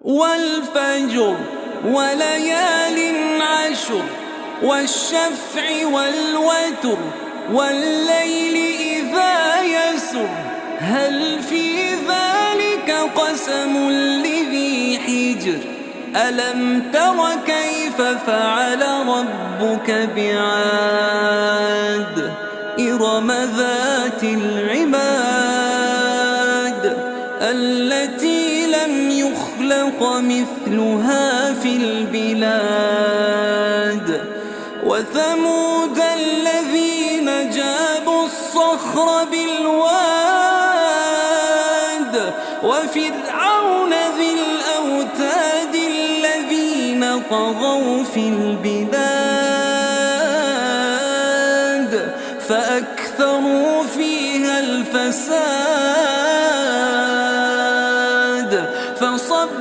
والفجر وليال عشر والشفع والوتر والليل إذا يسر هل في ذلك قسم لذي حجر ألم تر كيف فعل ربك بعاد إرم ذات العماد التي لم يخلق مثلها في البلاد وثمود الذين جابوا الصخر بالواد وفرعون ذي الأوتاد الذين طغوا في البلاد فأكثروا فيها الفساد